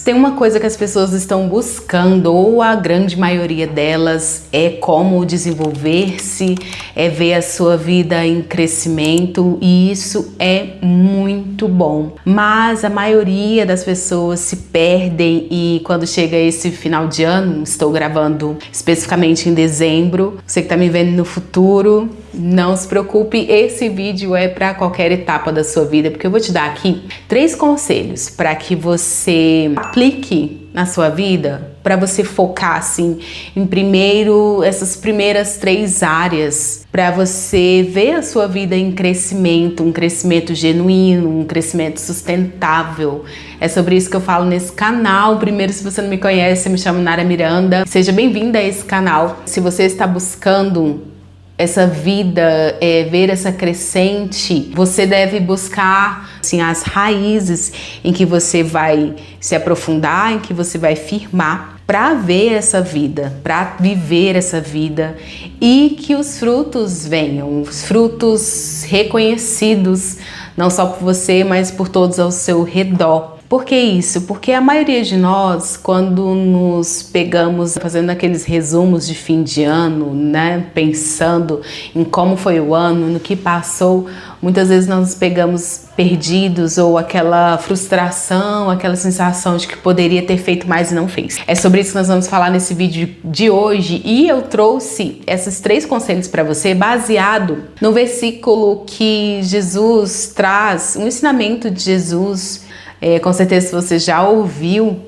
tem uma coisa que as pessoas estão buscando, ou a grande maioria delas, é como desenvolver-se, é ver a sua vida em crescimento, e isso é muito bom. Mas a maioria das pessoas se perdem e quando chega esse final de ano, estou gravando especificamente em dezembro, você que tá me vendo no futuro, não se preocupe, esse vídeo é para qualquer etapa da sua vida, porque eu vou te dar aqui 3 conselhos para que você aplique na sua vida, para você focar assim em essas primeiras 3 áreas, para você ver a sua vida em crescimento, um crescimento genuíno, um crescimento sustentável. É sobre isso que eu falo nesse canal. Primeiro, se você não me conhece, eu me chamo Nara Miranda. Seja bem-vinda a esse canal. Se você está buscando essa vida, ver essa crescente, você deve buscar assim, as raízes em que você vai se aprofundar, em que você vai firmar para ver essa vida, para viver essa vida e que os frutos venham, os frutos reconhecidos, não só por você, mas por todos ao seu redor. Por que isso? Porque a maioria de nós, quando nos pegamos fazendo aqueles resumos de fim de ano, né, pensando em como foi o ano, no que passou, muitas vezes nós nos pegamos perdidos ou aquela frustração, aquela sensação de que poderia ter feito mais e não fez. É sobre isso que nós vamos falar nesse vídeo de hoje e eu trouxe esses 3 conselhos para você baseado no versículo que Jesus traz, um ensinamento de Jesus. Com certeza você já ouviu,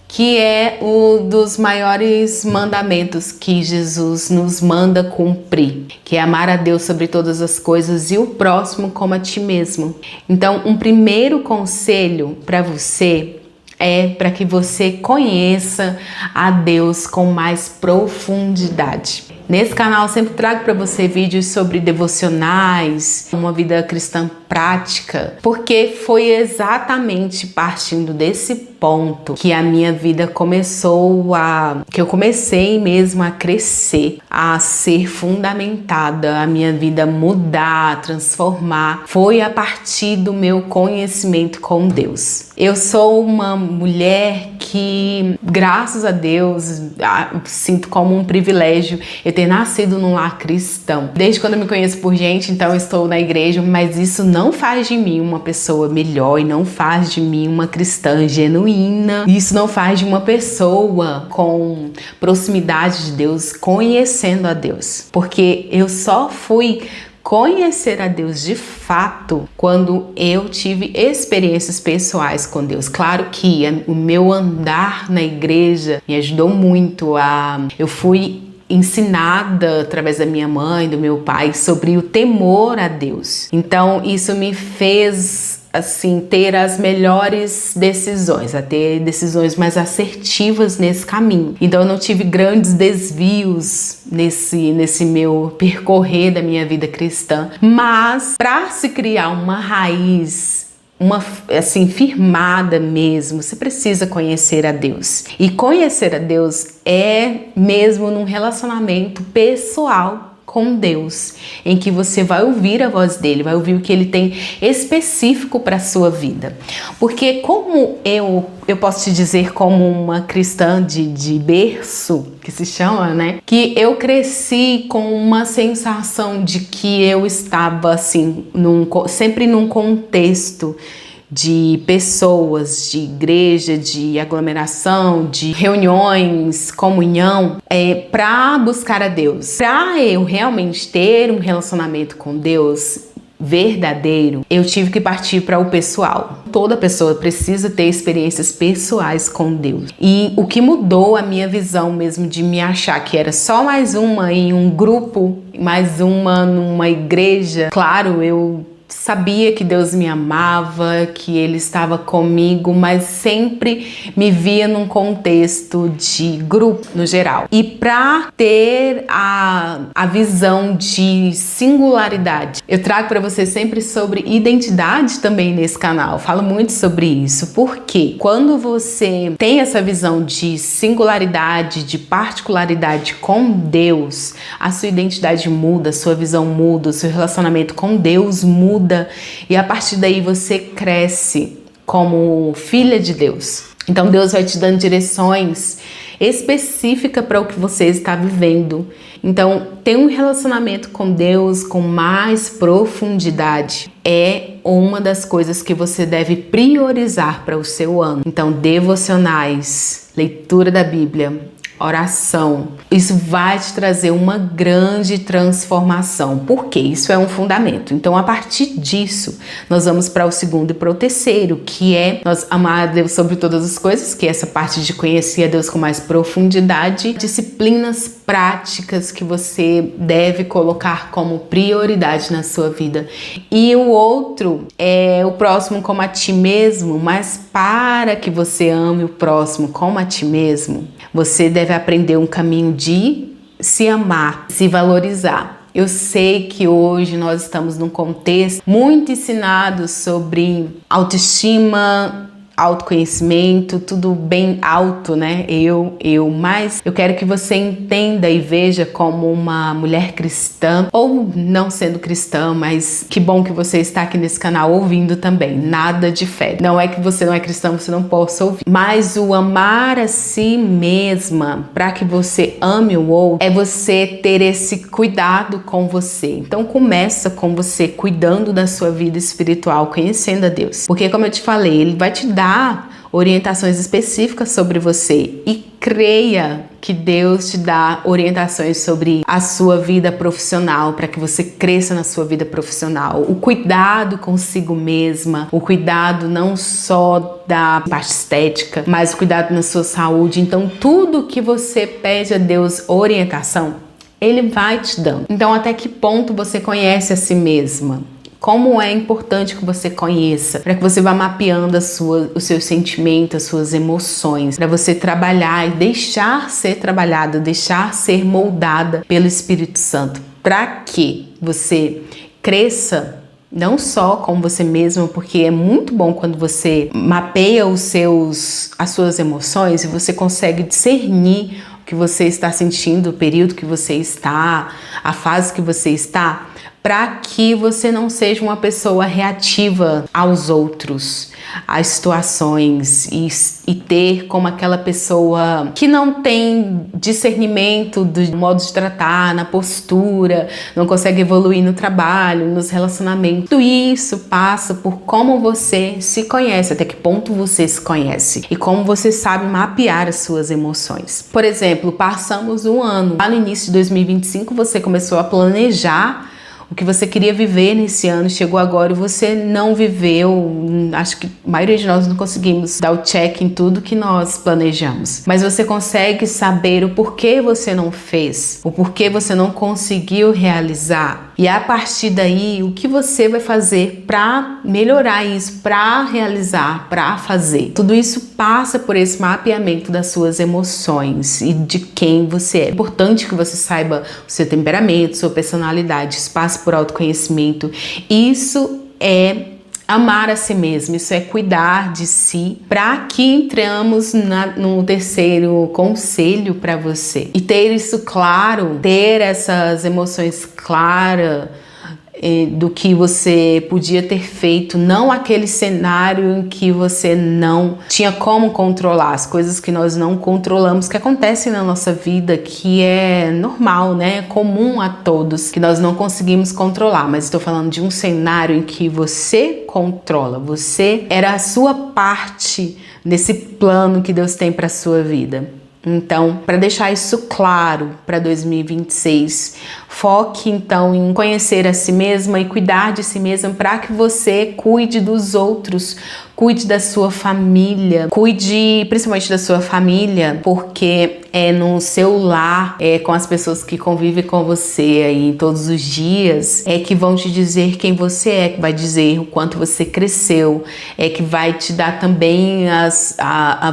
que é um dos maiores mandamentos que Jesus nos manda cumprir, que é amar a Deus sobre todas as coisas e o próximo como a ti mesmo. Então, um primeiro conselho para você é para que você conheça a Deus com mais profundidade. Nesse canal eu sempre trago para você vídeos sobre devocionais, uma vida cristã prática, porque foi exatamente partindo desse ponto que a minha vida que eu comecei mesmo a crescer, a ser fundamentada, a minha vida mudar, transformar. Foi a partir do meu conhecimento com Deus. Eu sou uma mulher que, graças a Deus, sinto como um privilégio eu ter nascido num lar cristão. Desde quando eu me conheço por gente, então eu estou na igreja, mas isso não faz de mim uma pessoa melhor e não faz de mim uma cristã genuína. Isso não faz de uma pessoa com proximidade de Deus, conhecendo a Deus. Porque eu só fui conhecer a Deus de fato quando eu tive experiências pessoais com Deus. Claro que o meu andar na igreja me ajudou muito eu fui ensinada através da minha mãe, do meu pai, sobre o temor a Deus. Então isso me fez assim ter as melhores decisões, a ter decisões mais assertivas nesse caminho. Então eu não tive grandes desvios nesse meu percorrer da minha vida cristã, mas para se criar uma raiz assim, firmada mesmo, você precisa conhecer a Deus. E conhecer a Deus é mesmo num relacionamento pessoal com Deus, em que você vai ouvir a voz dele, vai ouvir o que ele tem específico para a sua vida. Porque como eu posso te dizer, como uma cristã de berço, que se chama, né? Que eu cresci com uma sensação de que eu estava assim, sempre num contexto de pessoas, de igreja, de aglomeração, de reuniões, comunhão, para buscar a Deus. Para eu realmente ter um relacionamento com Deus verdadeiro, eu tive que partir para o pessoal. Toda pessoa precisa ter experiências pessoais com Deus. E o que mudou a minha visão mesmo de me achar que era só mais uma em um grupo, mais uma numa igreja, claro, eu sabia que Deus me amava, que Ele estava comigo, mas sempre me via num contexto de grupo no geral. E para ter a visão de singularidade, eu trago para você sempre sobre identidade também nesse canal. Falo muito sobre isso, porque quando você tem essa visão de singularidade, de particularidade com Deus, a sua identidade muda, a sua visão muda, o seu relacionamento com Deus muda, e a partir daí você cresce como filha de Deus. Então Deus vai te dando direções específicas para o que você está vivendo. Então, ter um relacionamento com Deus com mais profundidade é uma das coisas que você deve priorizar para o seu ano. Então, devocionais, leitura da Bíblia, oração, isso vai te trazer uma grande transformação, porque isso é um fundamento. Então, a partir disso, nós vamos para o segundo e para o terceiro, que é nós amar a Deus sobre todas as coisas, que é essa parte de conhecer a Deus com mais profundidade, disciplinas práticas que você deve colocar como prioridade na sua vida. E o outro é o próximo como a ti mesmo, mas para que você ame o próximo como a ti mesmo, você deve aprender um caminho de se amar, se valorizar. Eu sei que hoje nós estamos num contexto muito ensinado sobre autoestima, autoconhecimento, tudo bem alto, né? Mas eu quero que você entenda e veja como uma mulher cristã, ou não sendo cristã, mas que bom que você está aqui nesse canal ouvindo também. Nada de fé. Não é que você não é cristã, você não possa ouvir. Mas o amar a si mesma, para que você ame o outro, é você ter esse cuidado com você. Então começa com você cuidando da sua vida espiritual, conhecendo a Deus. Porque como eu te falei, Ele vai te dar orientações específicas sobre você, e creia que Deus te dá orientações sobre a sua vida profissional, para que você cresça na sua vida profissional. O cuidado consigo mesma, o cuidado não só da parte estética, mas o cuidado na sua saúde. Então tudo que você pede a Deus orientação, Ele vai te dando. Então até que ponto você conhece a si mesma? Como é importante que você conheça, para que você vá mapeando os seus sentimentos, as suas emoções, para você trabalhar e deixar ser trabalhada, deixar ser moldada pelo Espírito Santo, para que você cresça não só com você mesmo, porque é muito bom quando você mapeia as suas emoções e você consegue discernir o que você está sentindo, o período que você está, a fase que você está, para que você não seja uma pessoa reativa aos outros, às situações, e ter como aquela pessoa que não tem discernimento do modo de tratar, na postura, não consegue evoluir no trabalho, nos relacionamentos. Tudo isso passa por como você se conhece, até que ponto você se conhece e como você sabe mapear as suas emoções. Por exemplo, passamos um ano, lá no início de 2025 você começou a planejar o que você queria viver nesse ano, chegou agora e você não viveu. Acho que a maioria de nós não conseguimos dar o check em tudo que nós planejamos. Mas você consegue saber o porquê você não fez, o porquê você não conseguiu realizar. E a partir daí, o que você vai fazer para melhorar isso, para realizar, para fazer. Tudo isso passa por esse mapeamento das suas emoções e de quem você é. É importante que você saiba o seu temperamento, sua personalidade, espaço por autoconhecimento. Isso é amar a si mesmo, isso é cuidar de si, para que entramos no terceiro conselho para você. E ter isso claro, ter essas emoções claras do que você podia ter feito, não aquele cenário em que você não tinha como controlar, as coisas que nós não controlamos, que acontecem na nossa vida, que é normal, né? É comum a todos, que nós não conseguimos controlar, mas estou falando de um cenário em que você controla, você era a sua parte nesse plano que Deus tem para a sua vida. Então, para deixar isso claro para 2026, foque então em conhecer a si mesma e cuidar de si mesma, para que você cuide dos outros, cuide da sua família, cuide principalmente da sua família, porque é no seu lar, com as pessoas que convivem com você aí todos os dias, que vão te dizer quem você é, que vai dizer o quanto você cresceu, que vai te dar também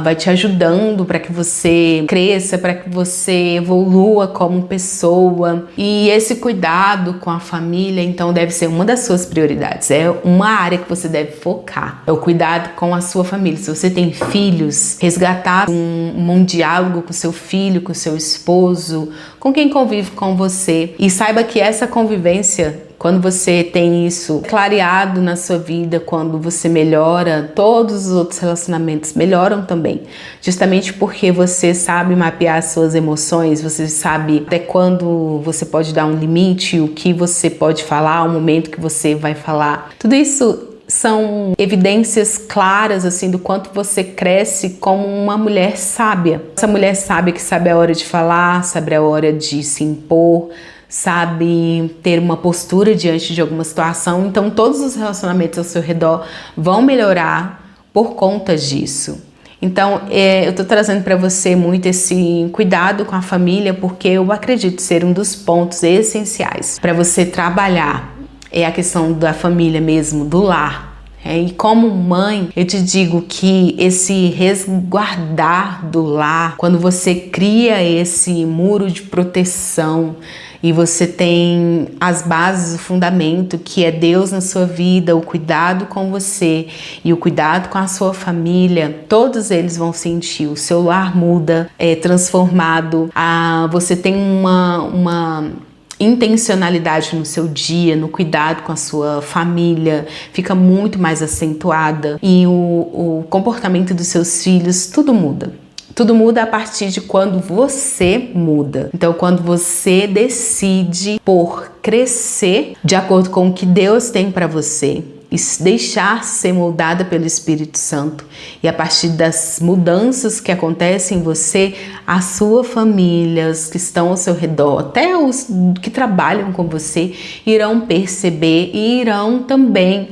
vai te ajudando para que você cresça, para que você evolua como pessoa. E esse cuidado com a família, então, deve ser uma das suas prioridades. É uma área que você deve focar. É o cuidado com a sua família. Se você tem filhos, resgatar um diálogo com seu filho, com seu esposo, com quem convive com você. E saiba que essa convivência Quando você tem isso clareado na sua vida, quando você melhora, todos os outros relacionamentos melhoram também. Justamente porque você sabe mapear as suas emoções, você sabe até quando você pode dar um limite, o que você pode falar, o momento que você vai falar. Tudo isso são evidências claras assim do quanto você cresce como uma mulher sábia. Essa mulher sábia que sabe a hora de falar, sabe a hora de se impor, sabe ter uma postura diante de alguma situação. Então todos os relacionamentos ao seu redor vão melhorar por conta disso. Então eu tô trazendo para você muito esse cuidado com a família, porque eu acredito ser um dos pontos essenciais para você trabalhar. É a questão da família mesmo, do lar. E como mãe, eu te digo que esse resguardar do lar, quando você cria esse muro de proteção e você tem as bases, o fundamento, que é Deus na sua vida, o cuidado com você e o cuidado com a sua família, todos eles vão sentir. O seu lar muda, é transformado, você tem uma intencionalidade no seu dia, no cuidado com a sua família, fica muito mais acentuada, e o comportamento dos seus filhos, tudo muda. Tudo muda a partir de quando você muda. Então, quando você decide por crescer de acordo com o que Deus tem para você, e deixar ser moldada pelo Espírito Santo. E a partir das mudanças que acontecem em você, a sua família, os que estão ao seu redor, até os que trabalham com você, irão perceber e irão também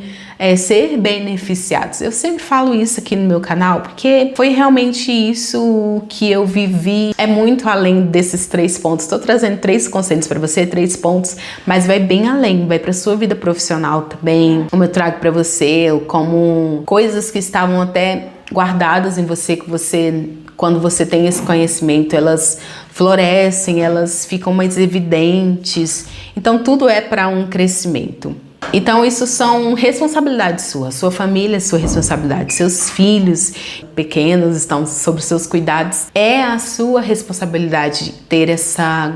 ser beneficiados. Eu sempre falo isso aqui no meu canal, porque foi realmente isso que eu vivi. É muito além desses 3 pontos. Estou trazendo 3 conselhos para você, 3 pontos, mas vai bem além, vai para sua vida profissional também. Como eu trago para você, como coisas que estavam até guardadas em você, que você, quando você tem esse conhecimento, elas florescem, elas ficam mais evidentes. Então tudo é para um crescimento. Então isso são responsabilidades suas, sua família é sua responsabilidade, seus filhos pequenos estão sob seus cuidados, é a sua responsabilidade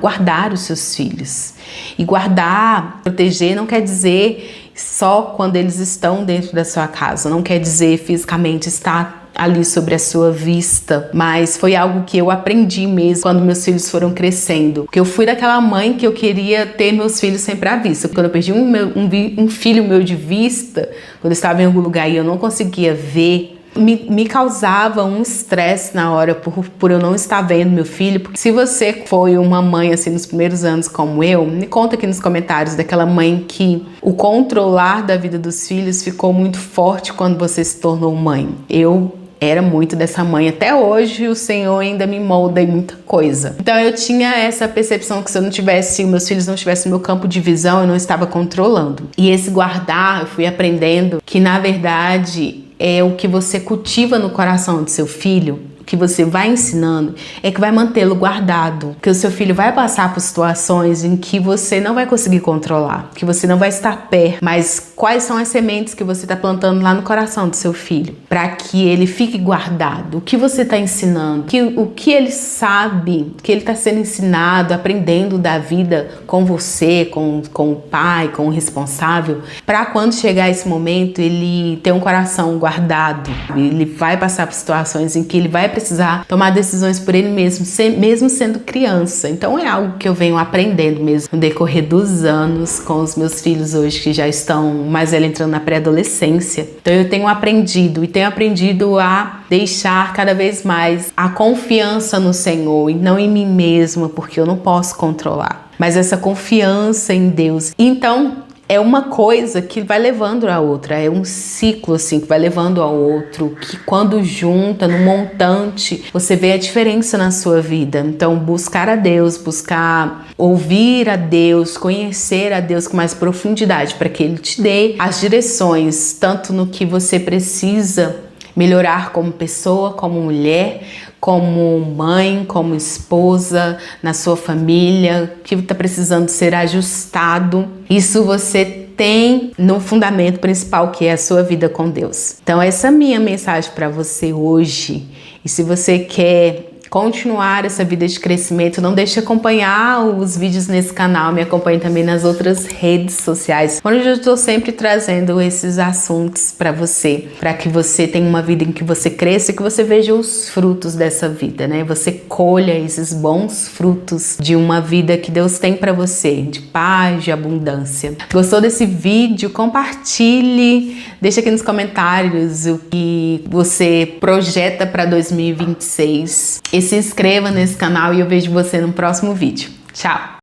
guardar os seus filhos. E guardar, proteger não quer dizer só quando eles estão dentro da sua casa, não quer dizer fisicamente estar ali sobre a sua vista, mas foi algo que eu aprendi mesmo quando meus filhos foram crescendo, porque eu fui daquela mãe que eu queria ter meus filhos sempre à vista. Quando eu perdi um filho meu de vista, quando eu estava em algum lugar e eu não conseguia ver, me causava um estresse na hora por eu não estar vendo meu filho. Porque se você foi uma mãe assim nos primeiros anos como eu, me conta aqui nos comentários daquela mãe que o controlar da vida dos filhos ficou muito forte quando você se tornou mãe. Eu era muito dessa mãe. Até hoje o Senhor ainda me molda em muita coisa. Então eu tinha essa percepção que se eu não tivesse, meus filhos não tivessem no meu campo de visão, eu não estava controlando. E esse guardar, eu fui aprendendo que na verdade é o que você cultiva no coração do seu filho, o que você vai ensinando, é que vai mantê-lo guardado. Porque o seu filho vai passar por situações em que você não vai conseguir controlar, que você não vai estar perto. Mas quais são as sementes que você está plantando lá no coração do seu filho? Para que ele fique guardado. O que você está ensinando? O que ele sabe, que ele está sendo ensinado, aprendendo da vida com você, com o pai, com o responsável. Para quando chegar esse momento, ele ter um coração guardado. Ele vai passar por situações em que ele vai precisar tomar decisões por ele mesmo, mesmo sendo criança. Então é algo que eu venho aprendendo mesmo no decorrer dos anos com os meus filhos hoje, que já estão mais velhos, entrando na pré-adolescência. Então eu tenho aprendido a deixar cada vez mais a confiança no Senhor e não em mim mesma, porque eu não posso controlar, mas essa confiança em Deus. Então é uma coisa que vai levando a outra, é um ciclo assim que vai levando ao outro, que quando junta no montante, você vê a diferença na sua vida. Então buscar a Deus, buscar ouvir a Deus, conhecer a Deus com mais profundidade, para que Ele te dê as direções, tanto no que você precisa melhorar como pessoa, como mulher, como mãe, como esposa, na sua família, que está precisando ser ajustado. Isso você tem no fundamento principal, que é a sua vida com Deus. Então essa é a minha mensagem para você hoje. E se você quer continuar essa vida de crescimento, não deixe de acompanhar os vídeos nesse canal, me acompanhe também nas outras redes sociais, onde eu estou sempre trazendo esses assuntos para você, para que você tenha uma vida em que você cresça e que você veja os frutos dessa vida, né? Você colha esses bons frutos de uma vida que Deus tem para você, de paz, de abundância. Gostou desse vídeo? Compartilhe, deixa aqui nos comentários o que você projeta para 2026 e se inscreva nesse canal e eu vejo você no próximo vídeo. Tchau!